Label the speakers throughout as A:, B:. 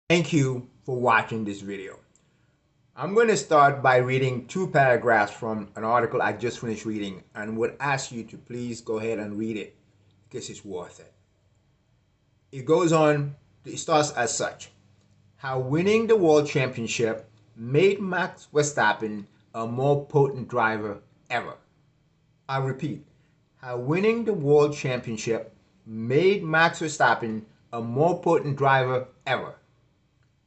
A: Thank you for watching this video. I'm going to start by reading two paragraphs from an article I just finished reading and would ask you to please go ahead and read it because it's worth it. It goes on, it starts as such. How winning the World Championship made Max Verstappen a more potent driver ever. I repeat, how winning the World Championship made Max Verstappen a more potent driver ever.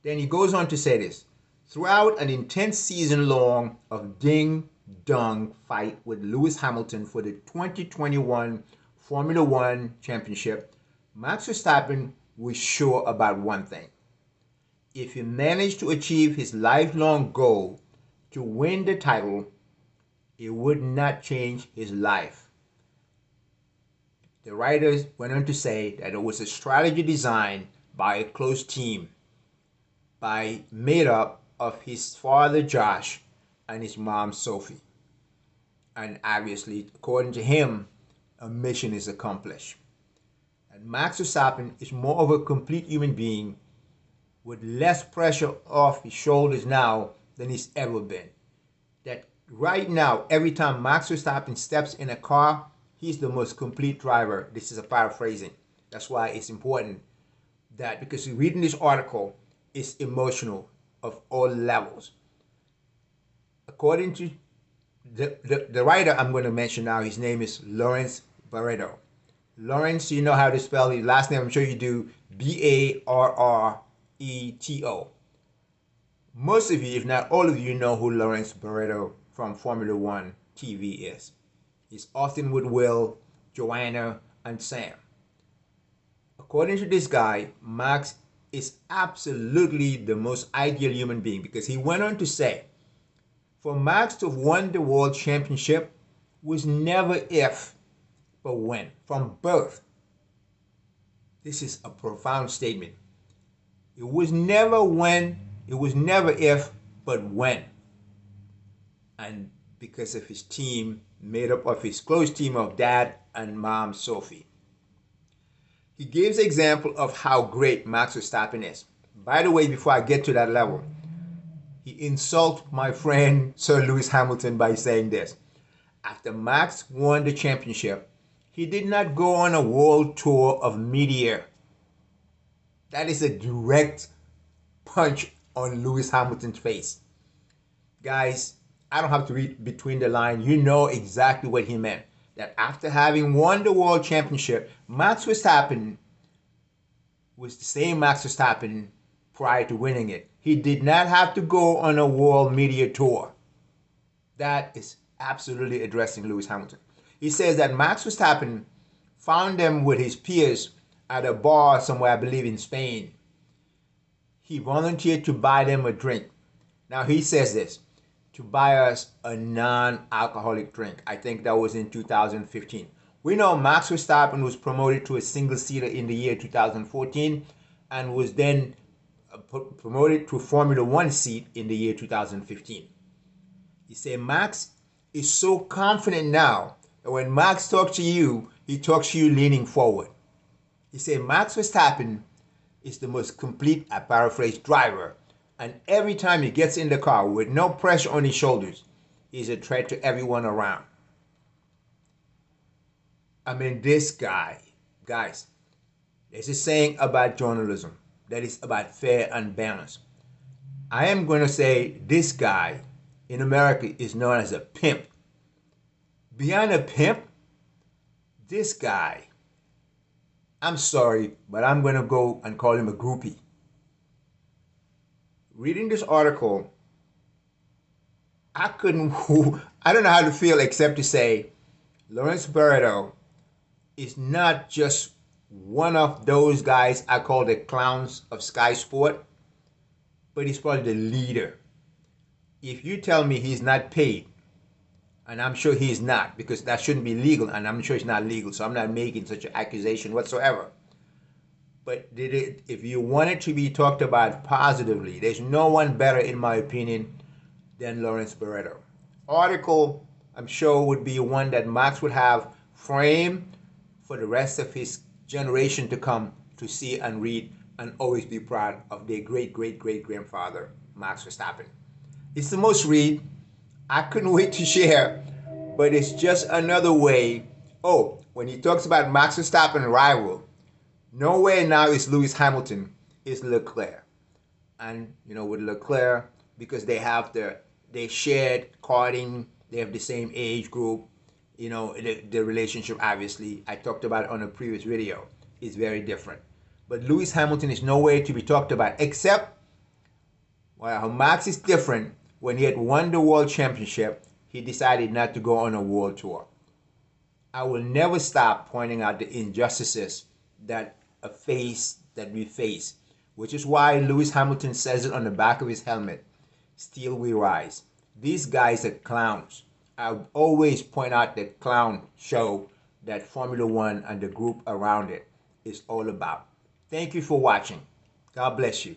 A: Then he goes on to say this. Throughout an intense season long of ding-dong fight with Lewis Hamilton for the 2021 Formula One Championship, Max Verstappen was sure about one thing. If he managed to achieve his lifelong goal to win the title, it would not change his life. The writers went on to say that it was a strategy designed by a close team made up of his father Josh and his mom Sophie. And obviously, according to him, a mission is accomplished. And Max Verstappen is more of a complete human being with less pressure off his shoulders now than he's ever been. That right now, every time Max Verstappen steps in a car, he's the most complete driver. This is a paraphrasing. That's why it's important that, because reading this article, it's emotional of all levels. According to the writer I'm going to mention now, his name is Lawrence Barretto. Lawrence, you know how to spell his last name, I'm sure you do, Barreto. Most of you, if not all of you, know who Lawrence Barretto from Formula One TV is. He's often with Will, Joanna, and Sam. According to this guy, Max is absolutely the most ideal human being, because he went on to say, for Max to have won the World Championship was never if, but when, from birth. This is a profound statement. It was never when, it was never if, but when. And because of his team, made up of his close team of dad and mom Sophie. He gives an example of how great Max Verstappen is. By the way, before I get to that level, he insults my friend Sir Lewis Hamilton by saying this. After Max won the championship, he did not go on a world tour of media. That is a direct punch on Lewis Hamilton's face. Guys, I don't have to read between the lines. You know exactly what he meant. That after having won the World Championship, Max Verstappen was the same Max Verstappen prior to winning it. He did not have to go on a world media tour. That is absolutely addressing Lewis Hamilton. He says that Max Verstappen found them with his peers at a bar somewhere, I believe in Spain. He volunteered to buy them a drink. Now he says this, to buy us a non-alcoholic drink. I think that was in 2015. We know Max Verstappen was promoted to a single-seater in the year 2014 and was then promoted to a Formula One seat in the year 2015. He said Max is so confident now that when Max talks to you, he talks to you leaning forward. He said Max Verstappen is the most complete, I paraphrase, driver. And every time he gets in the car with no pressure on his shoulders, he's a threat to everyone around. I mean, this guy, guys, there's a saying about journalism that is about fair and balance. I am going to say this guy in America is known as a pimp. Beyond a pimp, this guy, I'm sorry, but I'm going to go and call him a groupie. Reading this article, I don't know how to feel except to say Lawrence Barreto is not just one of those guys I call the clowns of Sky Sport, but he's probably the leader. If you tell me he's not paid, and I'm sure he's not, because that shouldn't be legal, and I'm sure it's not legal, so I'm not making such an accusation whatsoever. But if you want it to be talked about positively, there's no one better, in my opinion, than Lawrence Barreto. Article, I'm sure, would be one that Max would have framed for the rest of his generation to come to see and read and always be proud of their great great great grandfather, Max Verstappen. It's the most read. I couldn't wait to share, but it's just another way. Oh, when he talks about Max Verstappen rival, nowhere now is Lewis Hamilton, it's Leclerc. And with Leclerc, because they shared karting, they have the same age group, the relationship, obviously I talked about it on a previous video, is very different. But Lewis Hamilton is nowhere to be talked about, except, well, Max is different. When he had won the world championship, he decided not to go on a world tour. I will never stop pointing out the injustices that we face, which is why Lewis Hamilton says it on the back of his helmet, "Still we rise." These guys are clowns. I always point out the clown show that Formula One and the group around it is all about. Thank you for watching. God bless you.